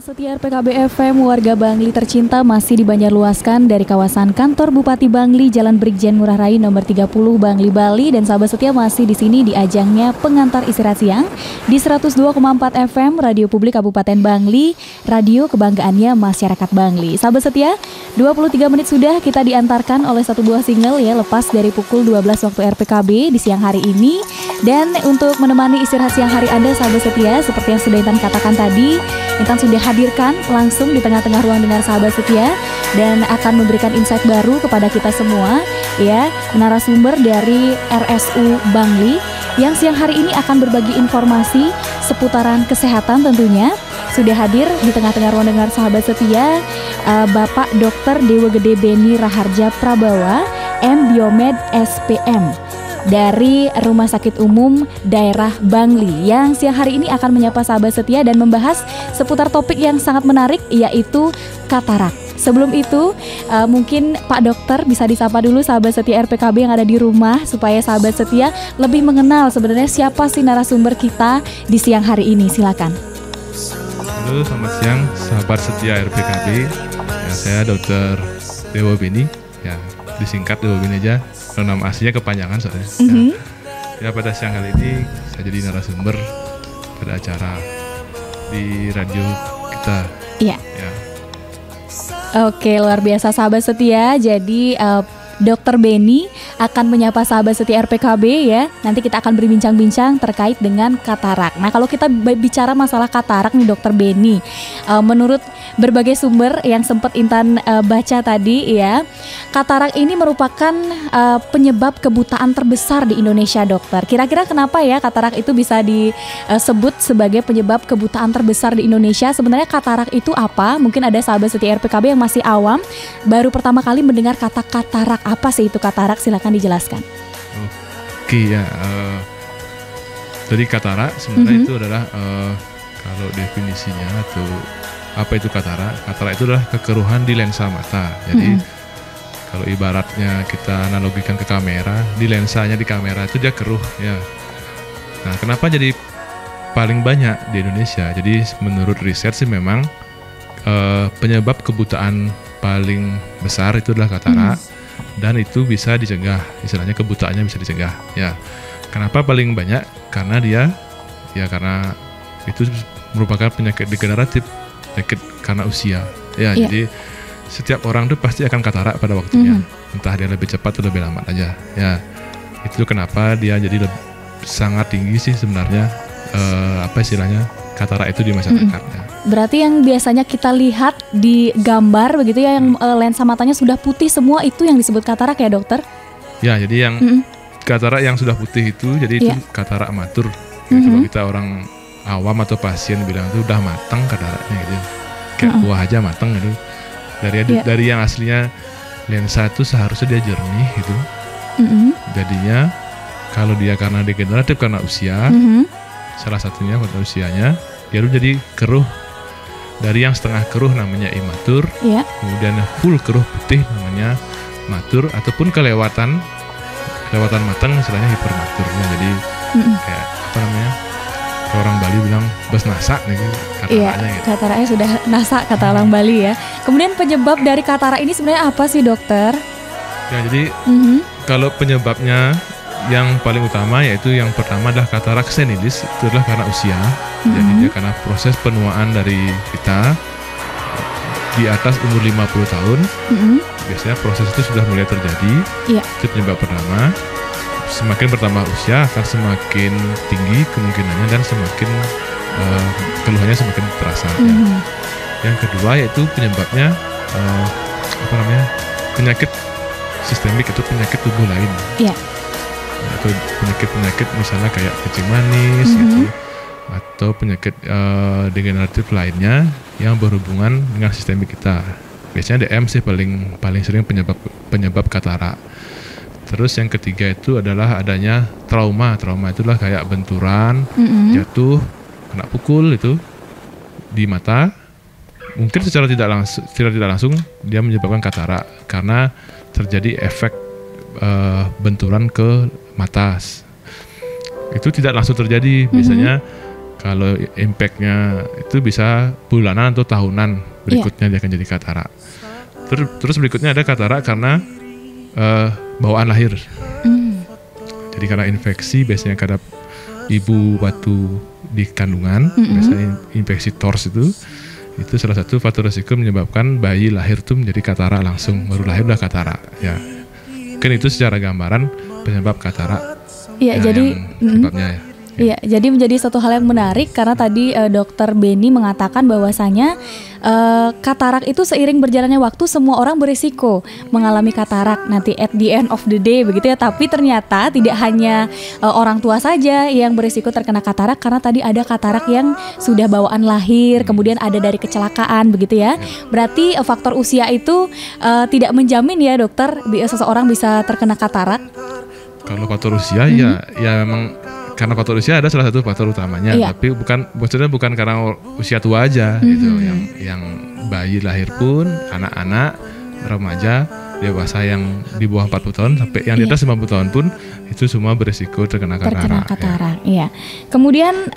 Setia RPKB FM, warga Bangli tercinta masih dibanjarluaskan dari kawasan kantor Bupati Bangli, Jalan Brigjen Ngurah Rai nomor 30 Bangli, Bali, dan sahabat setia masih di sini di ajangnya pengantar istirahat siang di 102,4 FM Radio Publik Kabupaten Bangli, radio kebanggaannya masyarakat Bangli. Sahabat setia, 23 menit sudah kita diantarkan oleh satu buah single ya, lepas dari pukul 12 waktu RPKB di siang hari ini. Dan untuk menemani istirahat siang hari Anda sahabat setia, seperti yang sudah Intan katakan tadi, Intan sudah hadirkan langsung di tengah-tengah ruang dengar sahabat setia dan akan memberikan insight baru kepada kita semua ya, narasumber dari RSU Bangli yang siang hari ini akan berbagi informasi seputaran kesehatan tentunya. Sudah hadir di tengah-tengah ruang dengar sahabat setia Bapak Dr. Dewa Gede Beni Raharja Prabawa, M Biomed SPM dari Rumah Sakit Umum Daerah Bangli yang siang hari ini akan menyapa sahabat setia dan membahas seputar topik yang sangat menarik, yaitu katarak. Sebelum itu mungkin Pak Dokter bisa disapa dulu sahabat setia RPKB yang ada di rumah supaya sahabat setia lebih mengenal sebenarnya siapa sih narasumber kita di siang hari ini. Silakan. Halo, selamat siang sahabat setia RPKB. Ya, saya Dr. Dewa Beni, ya disingkat Dewa Beni aja. Kalau nama aslinya kepanjangan soalnya. Ya, pada siang kali ini saya jadi narasumber pada acara di radio kita. Iya. Ya. Oke, luar biasa sahabat setia. Jadi Dr. Beni akan menyapa sahabat setia RPKB ya. Nanti kita akan berbincang-bincang terkait dengan katarak. Nah, kalau kita bicara masalah katarak nih Dr. Beni, menurut berbagai sumber yang sempat Intan baca tadi ya, katarak ini merupakan penyebab kebutaan terbesar di Indonesia, dokter. Kira-kira kenapa ya katarak itu bisa disebut sebagai penyebab kebutaan terbesar di Indonesia? Sebenarnya katarak itu apa? Mungkin ada sahabat setia RPKB yang masih awam, baru pertama kali mendengar kata katarak. Apa sih itu katarak? Silakan dijelaskan. Oke ya, jadi katarak sebenarnya itu adalah kalau definisinya atau apa itu katarak? Katarak itu adalah kekeruhan di lensa mata. Jadi kalau ibaratnya kita analogikan ke kamera, di lensanya di kamera itu dia keruh ya. Nah, kenapa jadi paling banyak di Indonesia? Jadi menurut riset sih memang penyebab kebutaan paling besar itu adalah katarak. Dan itu bisa dicegah, istilahnya kebutaannya bisa dicegah ya. Kenapa paling banyak? Karena karena itu merupakan penyakit degeneratif, penyakit karena usia ya. Jadi setiap orang tuh pasti akan katarak pada waktunya, entah dia lebih cepat atau lebih lambat aja ya. Itu kenapa dia jadi sangat tinggi sih sebenarnya apa istilahnya katarak itu di masyarakat ya. Berarti yang biasanya kita lihat di gambar begitu ya, yang lensa matanya sudah putih semua, itu yang disebut katarak ya dokter? Ya, jadi yang katarak yang sudah putih itu, jadi itu katarak matur. Kalau kita orang awam atau pasien bilang itu udah matang kataraknya gitu, kayak buah aja matang gitu. Dari yang aslinya lensa itu seharusnya dia jernih gitu. Jadinya kalau dia karena degeneratif karena usia, salah satunya pada usianya, dia jadi keruh. Dari yang setengah keruh namanya imatur, kemudian full keruh putih namanya matur, ataupun kelewatan matang istilahnya hipermaturnya. Jadi kayak apa namanya? Kalau orang Bali bilang bes nasak nih kataraknya gitu. Kataraknya sudah nasak kata orang Bali ya. Kemudian penyebab dari katarak ini sebenarnya apa sih dokter? Ya, jadi kalau penyebabnya yang paling utama yaitu yang pertama adalah katarak senilis, itu adalah karena usia. Jadi dia karena proses penuaan dari kita di atas umur 50 tahun. Biasanya proses itu sudah mulai terjadi. Itu penyebab pertama. Semakin bertambah usia akan semakin tinggi kemungkinannya dan semakin keluhannya semakin terasa. Yang kedua yaitu penyebabnya penyakit sistemik, itu penyakit tubuh lain. Atau penyakit misalnya kayak kencing manis gitu, atau penyakit degeneratif lainnya yang berhubungan dengan sistemik kita. Biasanya DM sih paling sering penyebab katarak. Terus yang ketiga itu adalah adanya trauma. Trauma itulah kayak benturan, jatuh, kena pukul itu di mata. Mungkin secara tidak langsung dia menyebabkan katarak karena terjadi efek benturan ke mata. Itu tidak langsung terjadi. Biasanya Kalau impactnya itu bisa bulanan atau tahunan berikutnya dia akan jadi katarak. Terus berikutnya ada katarak karena bawaan lahir. Jadi karena infeksi biasanya kadang ibu waktu di kandungan, biasanya infeksi TORS itu salah satu faktor risiko menyebabkan bayi lahir tuh menjadi katarak langsung, baru lahir udah katarak ya. Mungkin itu secara gambaran penyebab katarak. Iya, jadi sebabnya ya. Iya, jadi menjadi satu hal yang menarik karena tadi Dokter Beni mengatakan bahwasanya katarak itu seiring berjalannya waktu semua orang berisiko mengalami katarak nanti at the end of the day begitu ya. Tapi ternyata tidak hanya orang tua saja yang berisiko terkena katarak karena tadi ada katarak yang sudah bawaan lahir, kemudian ada dari kecelakaan begitu ya. Berarti faktor usia itu tidak menjamin ya dokter seseorang bisa terkena katarak. Kalau faktor usia ya memang karena faktor usia ada salah satu faktor utamanya, tapi maksudnya bukan karena usia tua aja gitu. Yang bayi lahir pun, anak-anak, remaja, dewasa yang di bawah 40 tahun sampai yang di atas 50 tahun pun itu semua berisiko terkena katarak. Iya. Kemudian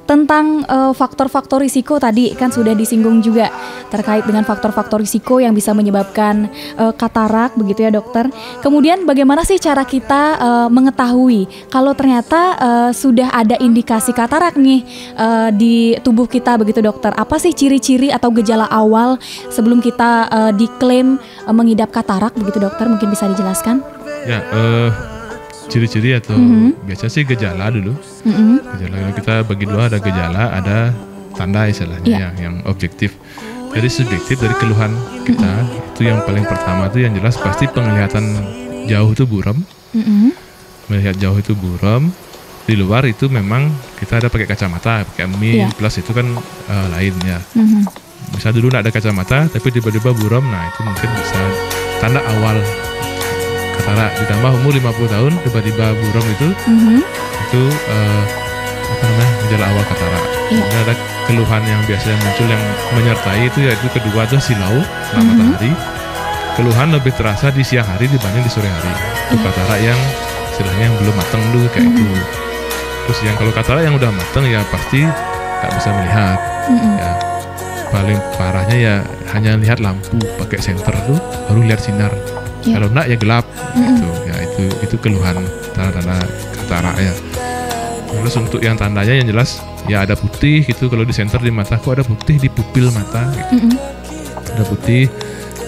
tentang faktor-faktor risiko tadi kan sudah disinggung juga terkait dengan faktor-faktor risiko yang bisa menyebabkan katarak begitu ya dokter. Kemudian bagaimana sih cara kita mengetahui kalau ternyata sudah ada indikasi katarak nih di tubuh kita begitu dokter? Apa sih ciri-ciri atau gejala awal sebelum kita diklaim mengidap katarak begitu dokter? Mungkin bisa dijelaskan? Ya, ciri-ciri atau biasa sih gejala dulu. Gejala kita bagi dua, ada gejala, ada tanda istilahnya yang objektif. Jadi subjektif dari keluhan kita itu yang paling pertama itu yang jelas pasti penglihatan jauh itu buram. Melihat jauh itu buram. Di luar itu memang kita ada pakai kacamata, pakai Mi plus itu kan lain ya. Bisa dulu nggak ada kacamata tapi tiba-tiba buram, nah itu mungkin bisa tanda awal katarak. Ditambah umur 50 tahun tiba-tiba buram itu gejala awal katarak. Kemudian ada keluhan yang biasanya muncul yang menyertai itu yaitu kedua tuh silau kena matahari. Keluhan lebih terasa di siang hari dibanding di sore hari. Itu katarak yang istilahnya yang belum matang dulu kayak itu. Terus yang kalau katarak yang udah matang ya pasti nggak bisa melihat. Ya paling parahnya ya hanya lihat lampu pakai senter tuh baru lihat sinar. Kalau enggak ya gelap gitu. Ya itu keluhan tanda-tanda katarak ya. Terus untuk yang tandanya yang jelas ya ada putih gitu, kalau di senter di mata kok ada putih di pupil mata gitu. Ada putih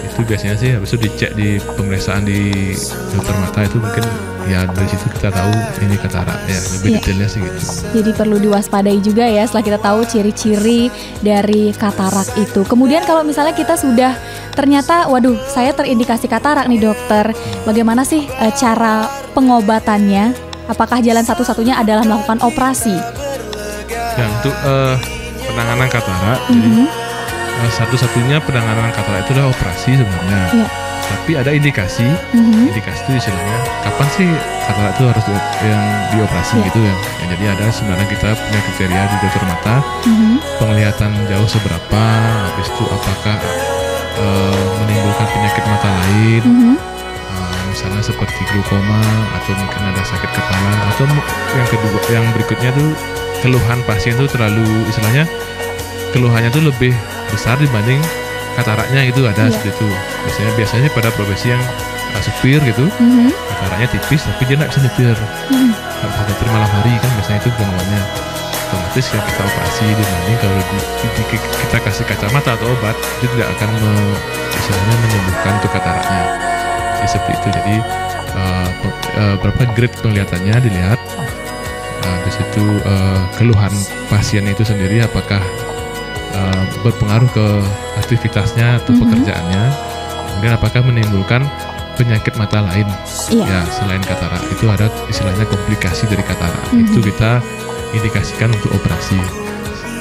itu biasanya sih habis itu dicek di pemeriksaan di dokter mata itu mungkin ya dari situ kita tahu ini katarak ya lebih detailnya sih gitu. Jadi perlu diwaspadai juga ya setelah kita tahu ciri-ciri dari katarak itu. Kemudian kalau misalnya kita sudah ternyata waduh saya terindikasi katarak nih dokter, bagaimana sih cara pengobatannya? Apakah jalan satu-satunya adalah melakukan operasi? Ya untuk penanganan katarak, jadi satu-satunya penanganan katarak itu adalah operasi sebenarnya. Tapi ada indikasi, indikasi itu istilahnya kapan sih katarak itu harus yang dioperasi gitu ya. Jadi ada sebenarnya kita punya kriteria di dokter mata, penglihatan jauh seberapa, habis itu apakah menimbulkan penyakit mata lain. Misalnya seperti glaukoma atau mungkin ada sakit kepala, atau yang kedua yang berikutnya tuh keluhan pasien tuh terlalu istilahnya keluhannya tuh lebih besar dibanding kataraknya itu ada seperti itu. Biasanya pada profesi yang supir gitu, kataraknya tipis tapi dia nggak bisa nyetir, nggak bisa nyetir malam hari kan biasanya itu gangguannya. Otomatis yang kita operasi dibanding kalau kita kasih kacamata atau obat itu tidak akan istilahnya menyembuhkan untuk kataraknya. Seperti itu. Jadi berapa grade penglihatannya dilihat, di situ keluhan pasien itu sendiri apakah berpengaruh ke aktivitasnya atau pekerjaannya, kemudian apakah menimbulkan penyakit mata lain ya selain katarak. Itu ada istilahnya komplikasi dari katarak, itu kita indikasikan untuk operasi.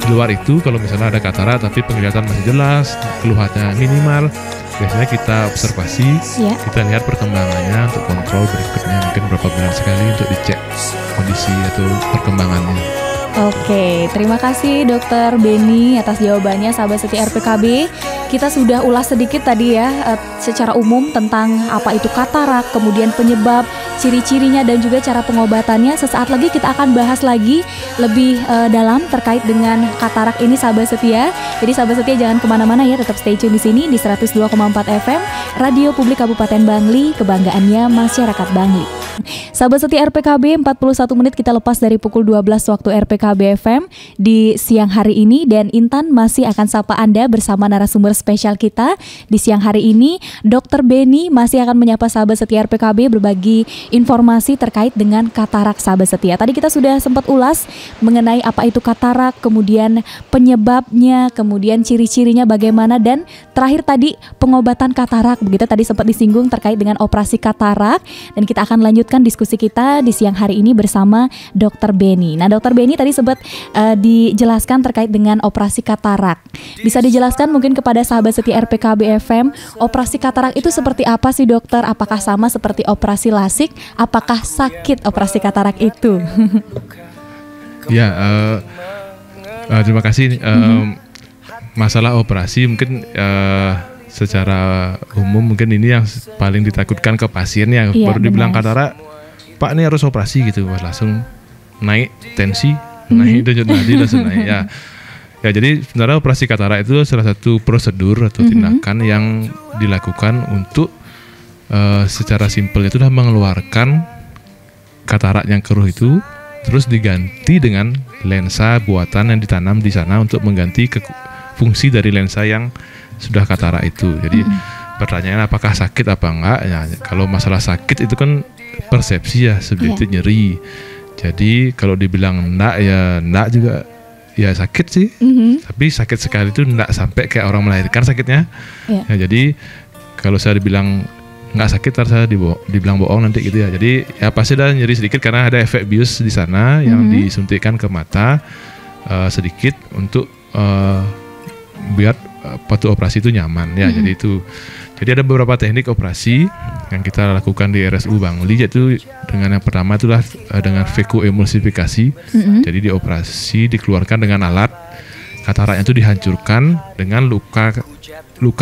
Di luar itu kalau misalnya ada katarak tapi penglihatan masih jelas, keluhannya minimal, biasanya kita observasi, kita lihat perkembangannya untuk kontrol berikutnya, mungkin berapa bulan sekali untuk dicek kondisi atau perkembangannya. Oke, terima kasih Dokter Beni atas jawabannya, sahabat setia RPKB. Kita sudah ulas sedikit tadi ya secara umum tentang apa itu katarak, kemudian penyebab, ciri-cirinya dan juga cara pengobatannya. Sesaat lagi kita akan bahas lagi lebih dalam terkait dengan katarak ini, sahabat setia. Jadi sahabat setia jangan kemana-mana ya, tetap stay tune di sini di 102,4 FM Radio Publik Kabupaten Bangli, kebanggaannya masyarakat Bangli. Sahabat setia RPKB, 41 menit kita lepas dari pukul 12 waktu RPKB FM di siang hari ini, dan Intan masih akan sapa Anda bersama narasumber spesial kita di siang hari ini. Dr. Beni masih akan menyapa sahabat setia RPKB berbagi informasi terkait dengan katarak, sahabat setia. Tadi kita sudah sempat ulas mengenai apa itu katarak, kemudian penyebabnya, kemudian ciri-cirinya bagaimana, dan terakhir tadi pengobatan katarak. Begitu tadi sempat disinggung terkait dengan operasi katarak, dan kita akan lanjutkan diskusi kita di siang hari ini bersama Dr. Beni. Nah, Dr. Beni tadi sempat dijelaskan terkait dengan operasi katarak. Bisa dijelaskan mungkin kepada sahabat setia RPKB FM, operasi katarak itu seperti apa sih, dokter? Apakah sama seperti operasi lasik? Apakah sakit operasi katarak itu? Ya, terima kasih. Masalah operasi mungkin secara umum mungkin ini yang paling ditakutkan ke pasiennya. Baru dibilang katarak, Pak ini harus operasi gitu, langsung naik tensi, naik denyut nadi langsung naik ya. Ya, jadi sebenarnya operasi katarak itu salah satu prosedur atau tindakan yang dilakukan untuk secara simpel itu adalah mengeluarkan katarak yang keruh itu, terus diganti dengan lensa buatan yang ditanam di sana untuk mengganti fungsi dari lensa yang sudah katarak itu. Jadi pertanyaan apakah sakit apa enggak ya, kalau masalah sakit itu kan persepsi ya, subjektif, nyeri. Jadi kalau dibilang enggak ya enggak juga, ya sakit sih, tapi sakit sekali itu enggak sampai kayak orang melahirkan sakitnya. Ya, jadi kalau saya dibilang enggak sakit, terus saya dibilang bohong nanti gitu ya. Jadi ya pasti ada nyeri sedikit karena ada efek bius di sana yang disuntikkan ke mata sedikit untuk biar waktu operasi itu nyaman ya. Jadi ada beberapa teknik operasi yang kita lakukan di RSU Bangli, yaitu dengan yang pertama itulah dengan vakuemulsifikasi. Jadi dioperasi, dikeluarkan dengan alat, kataraknya itu dihancurkan dengan luka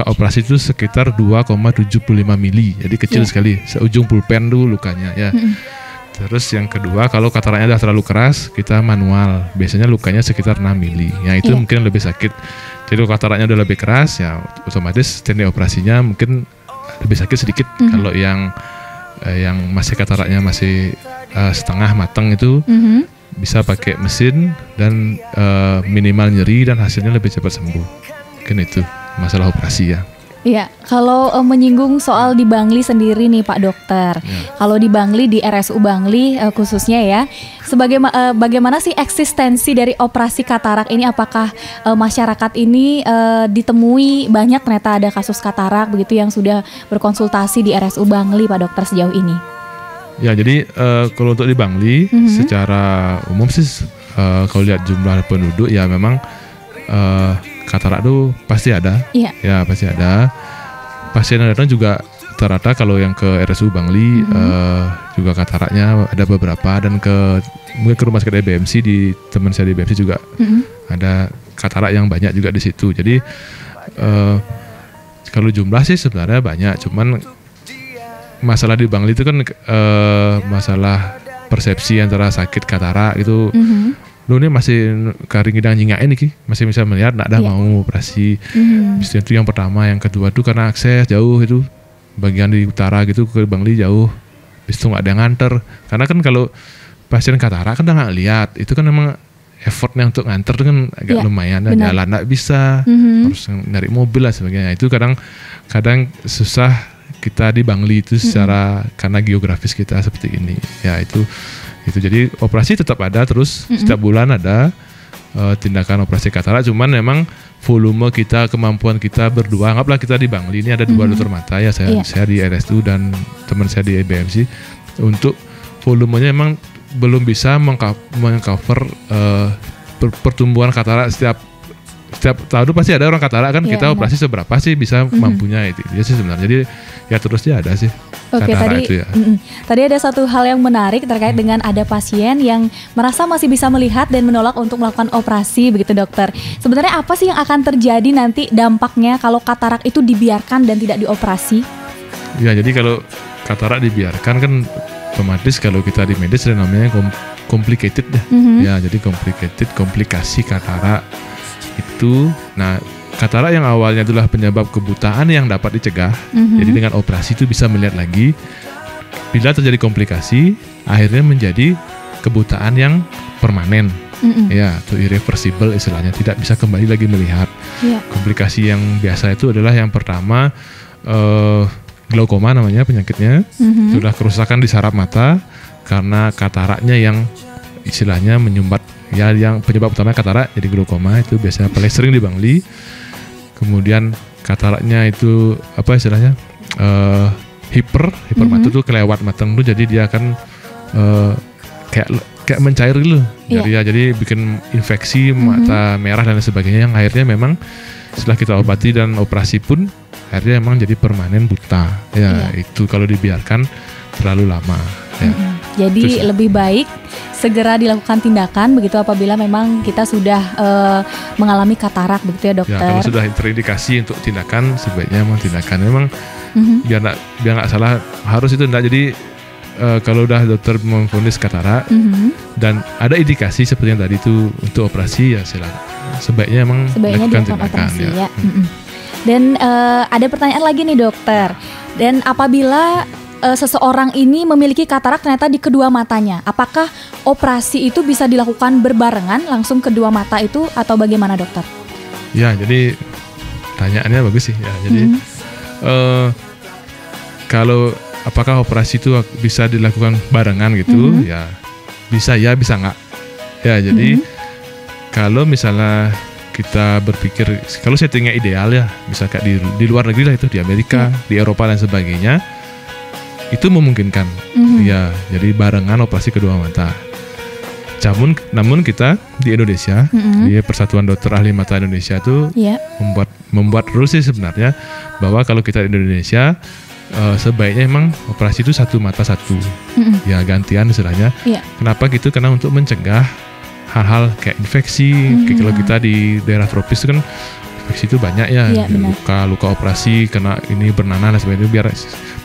operasi itu sekitar 2,75 mili. Jadi kecil sekali, seujung pulpen tuh lukanya ya. Terus yang kedua, kalau kataraknya udah terlalu keras, kita manual. Biasanya lukanya sekitar 6 mili. Ya itu mungkin lebih sakit. Jadi kalau kataraknya udah lebih keras, ya otomatis teknik operasinya mungkin lebih sakit sedikit. Kalau yang masih kataraknya masih setengah matang itu bisa pakai mesin dan minimal nyeri dan hasilnya lebih cepat sembuh. Mungkin itu masalah operasi ya. Iya, kalau menyinggung soal di Bangli sendiri nih Pak Dokter, kalau di Bangli, di RSU Bangli khususnya ya, bagaimana sih eksistensi dari operasi katarak ini? Apakah masyarakat ini ditemui banyak ternyata ada kasus katarak begitu yang sudah berkonsultasi di RSU Bangli Pak Dokter sejauh ini? Ya, jadi kalau untuk di Bangli secara umum sih kalau lihat jumlah penduduk ya memang katarak itu pasti ada, ya pasti ada. Pasien yang datang juga rata-rata kalau yang ke RSU Bangli juga kataraknya ada beberapa, dan mungkin ke rumah sakit BMC, di teman saya di BMC juga ada katarak yang banyak juga di situ. Jadi kalau jumlah sih sebenarnya banyak, cuman masalah di Bangli itu kan masalah persepsi antara sakit katarak itu. Lu ini masih kari ngidang nyingain nih, masih bisa melihat, nggak ada mau operasi. Itu yang pertama. Yang kedua tuh karena akses jauh, itu bagian di utara gitu ke Bangli jauh, bis itu nggak ada yang nganter. Karena kan kalau pasien katarak kan udah nggak lihat, itu kan memang effortnya untuk nganter itu kan agak lumayan, dan jalan nggak bisa, harus narik mobil lah sebagainya. Itu kadang susah kita di Bangli itu secara karena geografis kita seperti ini. Ya itu. Jadi operasi tetap ada terus, setiap bulan ada tindakan operasi katarak. Cuman memang volume kita, kemampuan kita berdua, anggaplah kita di Bangli ini ada 2 dokter mata ya, saya di RSU dan teman saya di BMC. Untuk volumenya memang belum bisa mengcover pertumbuhan katarak setiap tahun. Pasti ada orang katarak kan, kita operasi seberapa sih bisa mampunya itu ya sih sebenarnya. Jadi ya terus dia ada sih. Oke, tadi ada satu hal yang menarik terkait dengan ada pasien yang merasa masih bisa melihat dan menolak untuk melakukan operasi begitu dokter. Sebenarnya apa sih yang akan terjadi nanti dampaknya kalau katarak itu dibiarkan dan tidak dioperasi? Ya, jadi kalau katarak dibiarkan kan otomatis kalau kita di medis ada namanya complicated ya. Ya, jadi komplikasi katarak itu. Nah, katarak yang awalnya itulah penyebab kebutaan yang dapat dicegah. Jadi dengan operasi itu bisa melihat lagi. Bila terjadi komplikasi, akhirnya menjadi kebutaan yang permanen. Ya, itu irreversible istilahnya, tidak bisa kembali lagi melihat. Komplikasi yang biasa itu adalah yang pertama glaukoma namanya penyakitnya. Sudah kerusakan di saraf mata karena kataraknya yang istilahnya menyumbat. Ya, yang penyebab utama katarak jadi glaukoma, itu biasanya paling sering di Bangli. Kemudian kataraknya itu apa istilahnya hiper mata tuh kelewat matang tuh, jadi dia akan kayak mencair gitu. Jadi bikin infeksi mata merah dan sebagainya, yang akhirnya memang setelah kita obati dan operasi pun akhirnya memang jadi permanen buta. Ya, itu kalau dibiarkan terlalu lama. Ya. Jadi lebih baik segera dilakukan tindakan begitu apabila memang kita sudah mengalami katarak begitu ya dokter. Ya, kalau sudah terindikasi untuk tindakan, sebaiknya memang tindakan. Memang biar nggak salah harus itu enggak. Jadi kalau udah dokter memvonis katarak dan ada indikasi seperti yang tadi itu untuk operasi, ya silakan. Sebaiknya memang dilakukan tindakan operasi, ya. Dan ada pertanyaan lagi nih dokter. Dan apabila seseorang ini memiliki katarak ternyata di kedua matanya, apakah operasi itu bisa dilakukan berbarengan langsung kedua mata itu atau bagaimana dokter? Ya, jadi pertanyaannya bagus sih ya. Jadi kalau apakah operasi itu bisa dilakukan barengan gitu? Ya bisa nggak. Ya, jadi kalau misalnya kita berpikir kalau settingnya ideal ya, bisa kayak di luar negeri lah, itu di Amerika, di Eropa dan sebagainya, itu memungkinkan. Ya, jadi barengan operasi kedua mata. Namun kita di Indonesia, di Persatuan Dokter Ahli Mata Indonesia itu membuat rules sih sebenarnya, bahwa kalau kita di Indonesia sebaiknya emang operasi itu satu mata satu. Ya, gantian istilahnya. Kenapa gitu? Karena untuk mencegah hal-hal kayak infeksi. Kalau kita di daerah tropis itu kan infeksi itu banyak ya, luka operasi kena ini bernanah dan sebagainya. Biar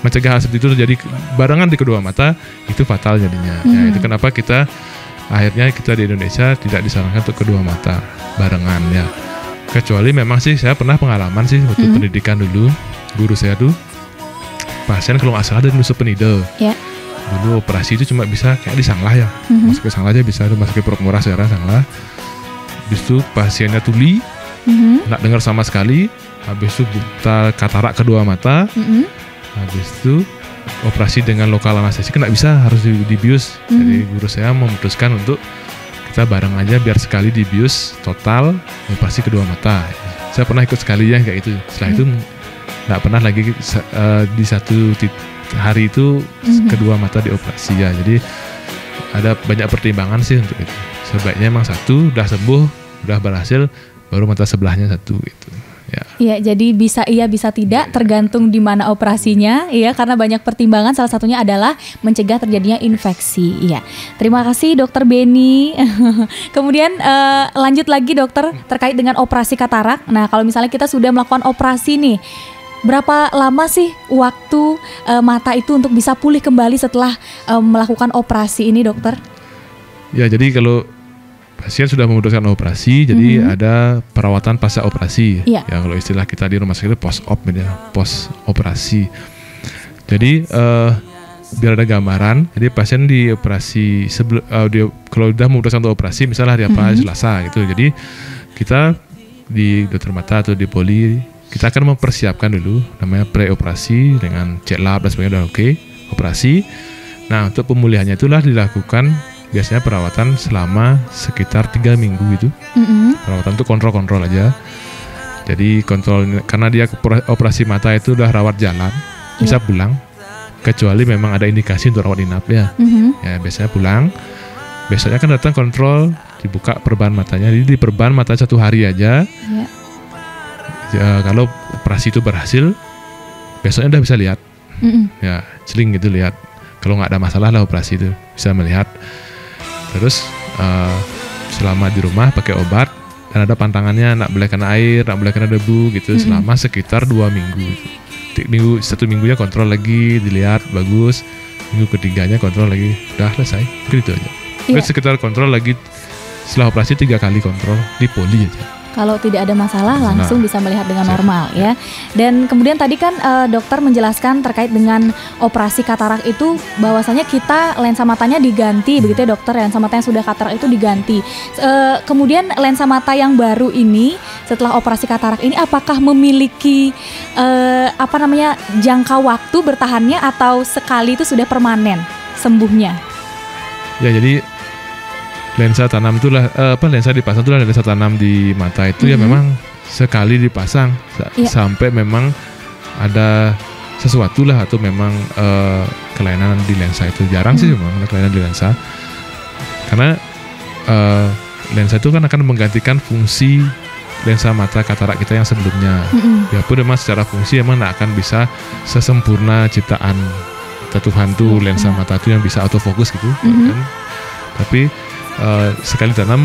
mencegah hal seperti itu terjadi barengan di kedua mata, itu fatal jadinya. Ya, itu kenapa akhirnya kita di Indonesia tidak disarankan untuk kedua mata barengan ya. Kecuali memang sih saya pernah pengalaman sih waktu pendidikan dulu, guru saya tuh pasien kalau nggak salah dari nusuk penida. Dulu operasi itu cuma bisa kayak di sanglah ya, masuk ke sanglah aja bisa, masuk ke perut murah sekarang sanglah. Habis itu pasiennya tuli, nggak dengar sama sekali. Habis itu buta katarak kedua mata. Habis itu operasi dengan lokal anestesi kan nggak bisa, harus dibius. Jadi guru saya memutuskan untuk kita bareng aja biar sekali dibius total operasi kedua mata. Saya pernah ikut sekali ya kayak itu. Setelah itu nggak pernah lagi di satu hari itu kedua mata dioperasi ya. Jadi ada banyak pertimbangan sih untuk itu. Sebaiknya emang satu, udah sembuh, udah berhasil, baru mata sebelahnya satu gitu. Ya, jadi bisa iya bisa tidak, tergantung di mana operasinya, ya, karena banyak pertimbangan. Salah satunya adalah mencegah terjadinya infeksi. Iya. Terima kasih Dokter Beni. Kemudian lanjut lagi dokter terkait dengan operasi katarak. Nah, kalau misalnya kita sudah melakukan operasi nih, berapa lama sih waktu mata itu untuk bisa pulih kembali setelah melakukan operasi ini, dokter? Ya, jadi kalau pasien sudah memutuskan operasi, jadi ada perawatan pasca operasi. Ya, kalau istilah kita di rumah sakit post-op, post operasi. Jadi biar ada gambaran, jadi pasien di operasi kalau sudah memutuskan untuk operasi, misalnya hari apa, Selasa gitu. Jadi kita di dokter mata atau di poli, kita akan mempersiapkan dulu namanya pre-operasi dengan cek lab dan sebagainya, udah oke, operasi. Nah, untuk pemulihannya itulah dilakukan biasanya perawatan selama sekitar 3 minggu itu. Perawatan itu kontrol aja. Jadi kontrol, karena dia operasi mata itu udah rawat jalan, bisa pulang. Kecuali memang ada indikasi untuk rawat inap ya. Ya, biasanya pulang. Besoknya kan datang kontrol, dibuka perban matanya. Jadi diperban mata 1 hari aja. Ya, kalau operasi itu berhasil, besoknya udah bisa lihat. Ya, celing gitu lihat. Kalau nggak ada masalah lah operasi itu bisa melihat. Terus selama di rumah pakai obat, dan ada pantangannya, nggak boleh kena air, nggak boleh kena debu gitu, selama sekitar 2 minggu. 1 minggunya kontrol lagi, dilihat bagus. minggu ketiganya kontrol lagi, udah selesai, mungkin itu aja. Terus sekitar kontrol lagi setelah operasi 3 kali kontrol di poli aja. Kalau tidak ada masalah langsung bisa melihat dengan normal ya. Dan kemudian tadi kan dokter menjelaskan terkait dengan operasi katarak itu bahwasanya kita lensa matanya diganti begitu ya dokter, lensa mata yang sudah katarak itu diganti. Kemudian lensa mata yang baru ini setelah operasi katarak ini apakah memiliki jangka waktu bertahannya atau sekali itu sudah permanen sembuhnya? Ya jadi lensa tanam itulah lensa dipasang itulah lensa tanam di mata itu ya memang sekali dipasang sampai memang ada sesuatu lah atau memang kelainan di lensa itu. Jarang sih memang ada kelainan di lensa karena lensa itu kan akan menggantikan fungsi lensa mata katarak kita yang sebelumnya. Biarpun memang secara fungsi memang tidak akan bisa sesempurna ciptaan Tuhan tuh lensa mata itu yang bisa autofokus gitu kan. Tapi sekali tanam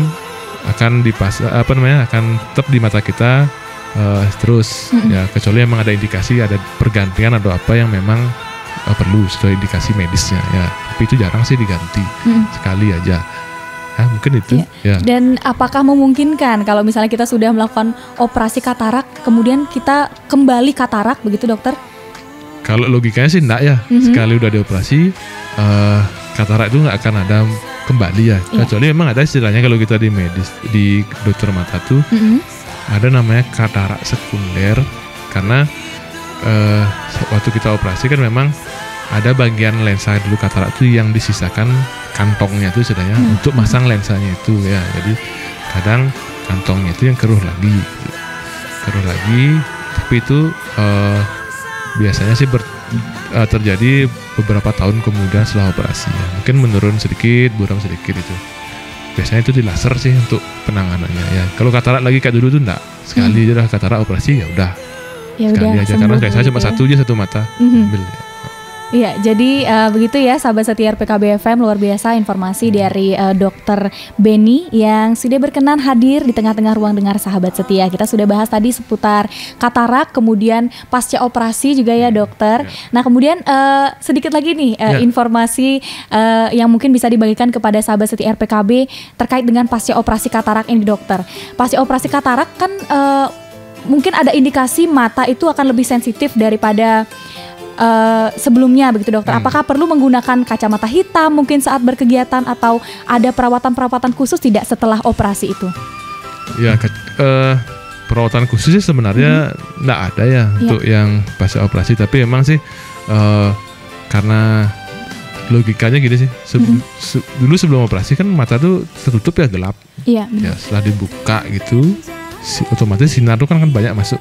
akan dipasang akan tetap di mata kita terus ya, kecuali memang ada indikasi ada pergantian atau apa yang memang perlu sesuai indikasi medisnya ya, tapi itu jarang sih diganti, sekali aja ya, mungkin itu ya. Dan apakah memungkinkan kalau misalnya kita sudah melakukan operasi katarak kemudian kita kembali katarak begitu dokter? Kalau logikanya sih enggak ya, sekali udah dioperasi katarak itu nggak akan ada kembali ya, kecuali memang ada istilahnya kalau kita di medis di dokter mata tuh ada namanya katarak sekunder, karena waktu kita operasi kan memang ada bagian lensa dulu katarak tuh yang disisakan kantongnya tuh istilahnya untuk masang lensanya itu ya, jadi kadang kantongnya itu yang keruh lagi, tapi itu biasanya sih terjadi beberapa tahun kemudian setelah operasi ya. Mungkin menurun sedikit, buram sedikit itu. Biasanya itu di laser sih untuk penanganannya ya. Kalau katarak lagi kayak dulu tuh enggak. Sekali aja dah katarak operasi ya udah. Sekali aja karena kayak saya cuma satu mata ambil ya. Iya, jadi begitu ya sahabat setia RPKB FM, luar biasa informasi dari Dokter Benny yang sudah berkenan hadir di tengah-tengah ruang dengar sahabat setia. Kita sudah bahas tadi seputar katarak, kemudian pasca operasi juga ya dokter. Nah kemudian sedikit lagi nih informasi yang mungkin bisa dibagikan kepada sahabat setia RPKB terkait dengan pasca operasi katarak ini dokter. Pasca operasi katarak kan mungkin ada indikasi mata itu akan lebih sensitif daripada sebelumnya begitu dokter. Apakah perlu menggunakan kacamata hitam mungkin saat berkegiatan atau ada perawatan khusus tidak setelah operasi itu? Ya perawatan khusus sih sebenarnya enggak ada ya untuk yang pasca operasi, tapi memang sih karena logikanya gini sih, dulu sebelum operasi kan mata tuh tertutup ya, gelap. Ya setelah dibuka gitu otomatis sinar tuh kan banyak masuk,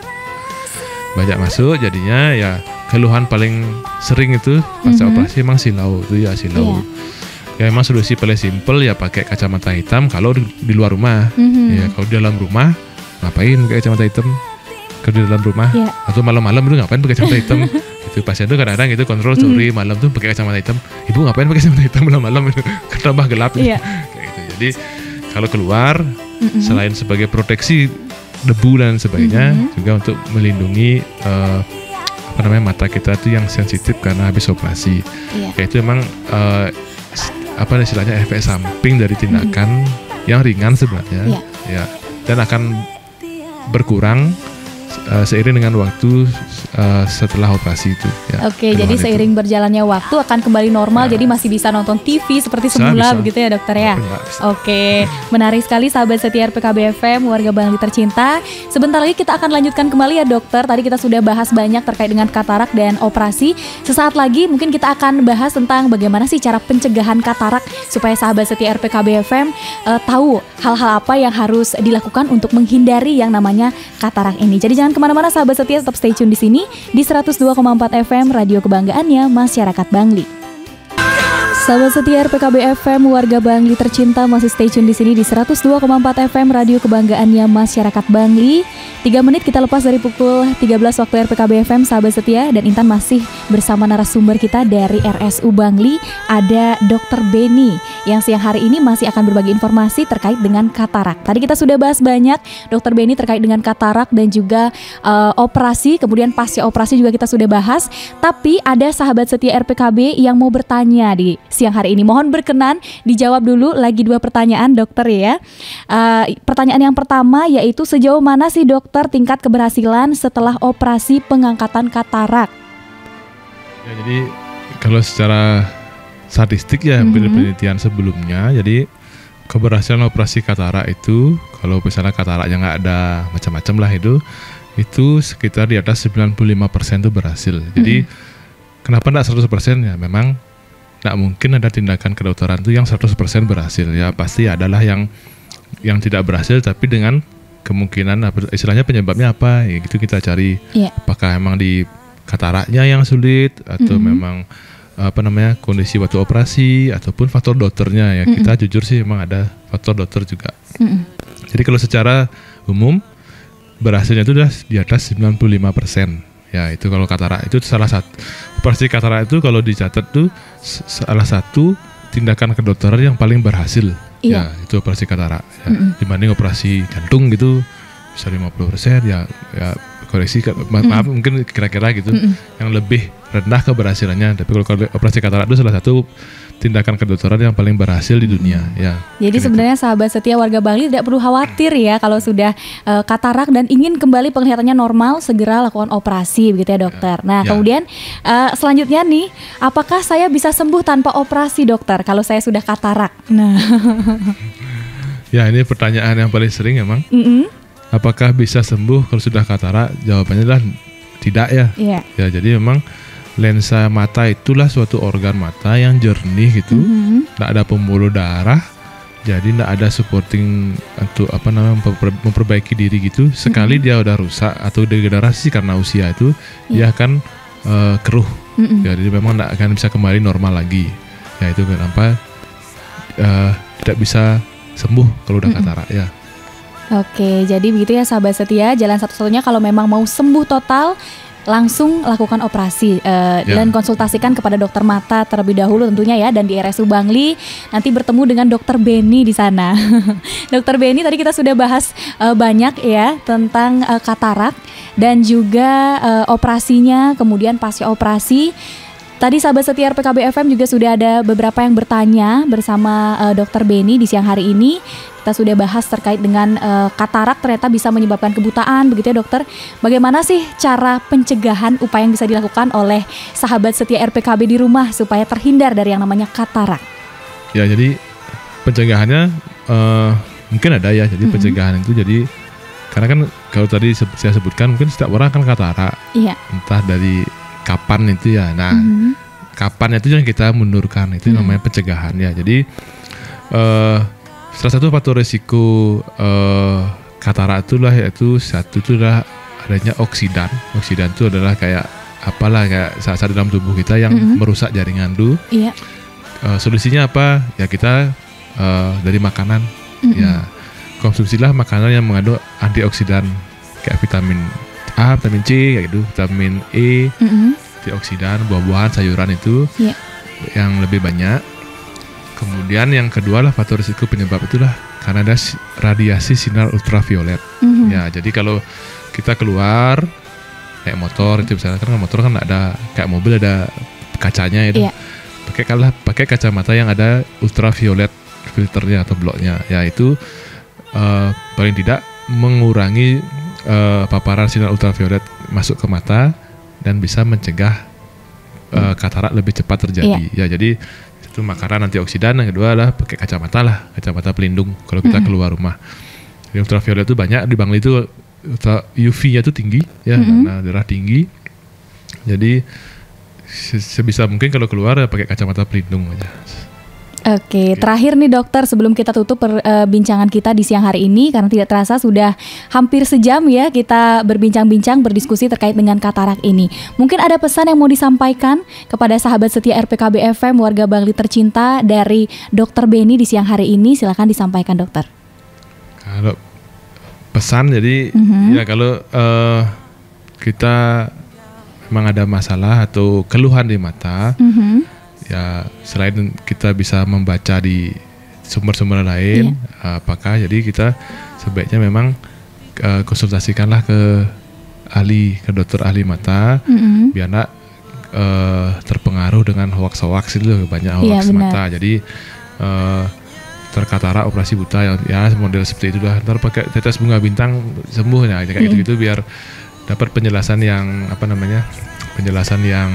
jadinya ya keluhan paling sering itu pasca operasi emang silau itu ya, silau. Ya emang solusi paling simpel ya pakai kacamata hitam kalau di luar rumah. Ya kalau di dalam rumah ngapain pakai kacamata hitam? Kalau di dalam rumah atau malam-malam itu ngapain pakai kacamata hitam? Itu pasien tuh kadang-kadang itu kontrol sore malam tuh pakai kacamata hitam. Ibu ngapain pakai kacamata hitam malam-malam itu? Tambah gelap kayak gitu. Jadi kalau keluar selain sebagai proteksi debu dan sebagainya juga untuk melindungi mata kita tuh yang sensitif karena habis operasi. Itu memang istilahnya efek samping dari tindakan yang ringan sebenarnya ya, dan akan berkurang seiring dengan waktu setelah operasi itu ya. Oke, jadi seiring berjalannya waktu akan kembali normal, jadi masih bisa nonton TV seperti semula begitu ya dokter ya. Oke, menarik sekali sahabat setia RPKB FM, warga Bangli tercinta. Sebentar lagi kita akan lanjutkan kembali ya dokter. Tadi kita sudah bahas banyak terkait dengan katarak dan operasi. Sesaat lagi mungkin kita akan bahas tentang bagaimana sih cara pencegahan katarak supaya sahabat setia RPKB FM tahu hal-hal apa yang harus dilakukan untuk menghindari yang namanya katarak ini. Jadi jangan kemana-mana sahabat setia, tetap stay tune di sini di 102,4 FM Radio Kebanggaannya Masyarakat Bangli. Sahabat setia RPKB FM, warga Bangli tercinta masih stay tune di sini di 102,4 FM Radio Kebanggaannya Masyarakat Bangli. 3 menit kita lepas dari pukul 13 waktu RPKB FM, sahabat setia, dan Intan masih bersama narasumber kita dari RSU Bangli, ada Dr. Beni yang siang hari ini masih akan berbagi informasi terkait dengan katarak. Tadi kita sudah bahas banyak Dr. Beni terkait dengan katarak dan juga operasi, kemudian pasca operasi juga kita sudah bahas. Tapi ada sahabat setia RPKB yang mau bertanya di siang hari ini. Mohon berkenan dijawab dulu lagi 2 pertanyaan dokter ya. Pertanyaan yang pertama yaitu sejauh mana sih dokter tingkat keberhasilan setelah operasi pengangkatan katarak? Ya, jadi kalau secara statistik ya penelitian sebelumnya, jadi keberhasilan operasi katarak itu kalau misalnya kataraknya nggak ada macam-macam lah itu sekitar di atas 95% itu berhasil. Jadi kenapa enggak 100% ya? Memang nggak mungkin ada tindakan kedokteran itu yang 100% berhasil ya, pasti adalah yang tidak berhasil tapi dengan kemungkinan istilahnya penyebabnya apa ya, gitu kita cari. Apakah emang di kataraknya yang sulit atau memang kondisi waktu operasi ataupun faktor dokternya ya. Kita jujur sih memang ada faktor dokter juga. Jadi kalau secara umum berhasilnya itu udah di atas 95%. Ya itu kalau katarak itu salah satu operasi katarak itu kalau dicatat tuh salah satu tindakan kedokteran yang paling berhasil. Ya itu operasi katarak ya. Dibanding operasi jantung gitu bisa 50% ya koreksi maaf mungkin kira-kira gitu yang lebih rendah keberhasilannya. Tapi kalau operasi katarak itu salah satu tindakan kedokteran yang paling berhasil di dunia ya. Jadi sebenarnya sahabat setia warga Bangli tidak perlu khawatir ya kalau sudah katarak dan ingin kembali penglihatannya normal, segera lakukan operasi begitu ya dokter. Nah kemudian selanjutnya nih, apakah saya bisa sembuh tanpa operasi dokter kalau saya sudah katarak? Nah ya ini pertanyaan yang paling sering emang. Apakah bisa sembuh kalau sudah katarak? Jawabannya adalah tidak ya. Ya jadi memang lensa mata itulah suatu organ mata yang jernih gitu, tidak ada pembuluh darah, jadi tidak ada supporting untuk memperbaiki diri gitu. Sekali dia udah rusak atau degenerasi karena usia itu, dia akan keruh, jadi memang tidak akan bisa kembali normal lagi. Ya itu kenapa tidak bisa sembuh kalau udah katarak ya. Oke, jadi begitu ya sahabat setia, jalan satu-satunya kalau memang mau sembuh total langsung lakukan operasi dan konsultasikan kepada dokter mata terlebih dahulu tentunya ya, dan di RSU Bangli nanti bertemu dengan dokter Beni di sana. Dokter Beni tadi kita sudah bahas banyak ya tentang katarak dan juga operasinya, kemudian pasca operasi. Tadi sahabat setia RPKB FM juga sudah ada beberapa yang bertanya bersama dokter Beni di siang hari ini. Kita sudah bahas terkait dengan katarak ternyata bisa menyebabkan kebutaan begitu ya dokter. Bagaimana sih cara pencegahan, upaya yang bisa dilakukan oleh sahabat setia RPKB di rumah supaya terhindar dari yang namanya katarak? Ya jadi pencegahannya mungkin ada ya. Jadi pencegahan itu jadi karena kan kalau tadi saya sebutkan mungkin setiap orang kan katarak. Entah dari kapan itu ya. Nah kapan itu yang kita mundurkan itu namanya pencegahan ya. Jadi salah satu faktor risiko katarak itulah yaitu satu itu adalah adanya oksidan. Oksidan itu adalah kayak zat dalam tubuh kita yang merusak jaringan itu. Solusinya apa? Ya kita dari makanan. Ya konsumsilah makanan yang mengandung antioksidan kayak vitamin A, vitamin C kayak gitu, vitamin E, antioksidan, buah-buahan, sayuran itu yang lebih banyak. Kemudian yang kedua lah faktor risiko penyebab itulah karena ada radiasi sinar ultraviolet. Ya, jadi kalau kita keluar kayak motor itu misalnya kan motor kan ada kayak mobil ada kacanya itu. Pakai kacamata yang ada ultraviolet filternya atau bloknya. Ya itu paling tidak mengurangi paparan sinar ultraviolet masuk ke mata dan bisa mencegah katarak lebih cepat terjadi. Ya jadi itu makanan antioksidan. Yang kedua adalah pakai kacamata pelindung kalau kita keluar rumah. Jadi ultraviolet itu banyak di Bangli itu, UV-nya itu tinggi ya, karena darah tinggi. Jadi sebisa mungkin kalau keluar ya pakai kacamata pelindung aja. Oke, terakhir nih dokter, sebelum kita tutup perbincangan kita di siang hari ini, karena tidak terasa sudah hampir sejam ya kita berbincang-bincang, berdiskusi terkait dengan katarak ini. Mungkin ada pesan yang mau disampaikan kepada sahabat setia RPKB FM, warga Bangli tercinta dari Dokter Beni di siang hari ini, silakan disampaikan dokter. Kalau pesan, jadi ya kalau kita memang ada masalah atau keluhan di mata, ya selain kita bisa membaca di sumber-sumber lain, apakah jadi kita sebaiknya memang konsultasikanlah ke dokter ahli mata, biar nak terpengaruh dengan hoax-hoax itu, banyak hoax mata. Jadi terkatarak operasi buta ya model seperti itu lah. Ntar pakai tetes bunga bintang sembuh ya, kayak gitu-gitu biar dapat penjelasan yang penjelasan yang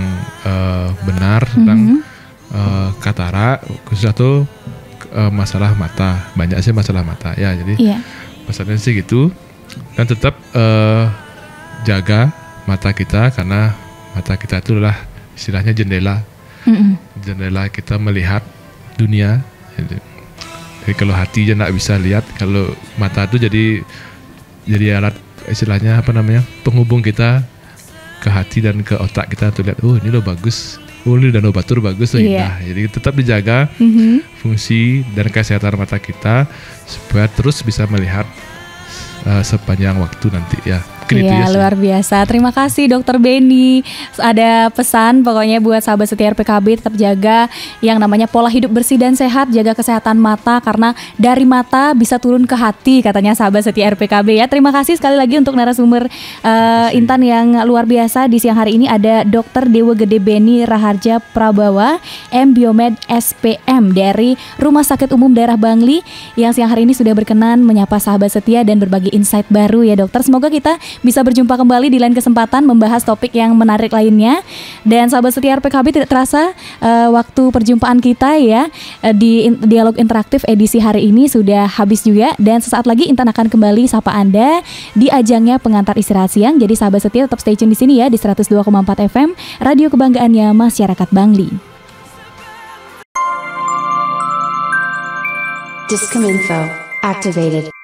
benar tentang katarak, khusus atau masalah mata. Banyak sih masalah mata ya, jadi pesannya sih gitu. Dan tetap jaga mata kita, karena mata kita itu adalah istilahnya jendela kita melihat dunia. Jadi kalau hati aja nggak bisa lihat, kalau mata itu jadi alat istilahnya penghubung kita ke hati dan ke otak kita tuh lihat, oh ini loh bagus, oh ini Danau Batur bagus, indah. Jadi tetap dijaga fungsi dan kesehatan mata kita supaya terus bisa melihat sepanjang waktu nanti ya. Iya, luar biasa. Terima kasih Dokter Beni. Ada pesan pokoknya buat sahabat setia RPKB, tetap jaga yang namanya pola hidup bersih dan sehat, jaga kesehatan mata, karena dari mata bisa turun ke hati, katanya sahabat setia RPKB ya. Terima kasih sekali lagi untuk narasumber Intan yang luar biasa di siang hari ini. Ada Dokter Dewa Gede Beni Raharja Prabawa, M Biomed SPM dari Rumah Sakit Umum Daerah Bangli, yang siang hari ini sudah berkenan menyapa sahabat setia dan berbagi insight baru ya dokter. Semoga kita bisa berjumpa kembali di lain kesempatan membahas topik yang menarik lainnya. Dan sahabat setia RPKB, tidak terasa waktu perjumpaan kita ya di dialog interaktif edisi hari ini sudah habis juga. Dan sesaat lagi Intan akan kembali sapa Anda di ajangnya pengantar istirahat siang. Jadi sahabat setia tetap stay tune di sini ya di 102,4 FM Radio Kebanggaannya Masyarakat Bangli. Diskominfo activated.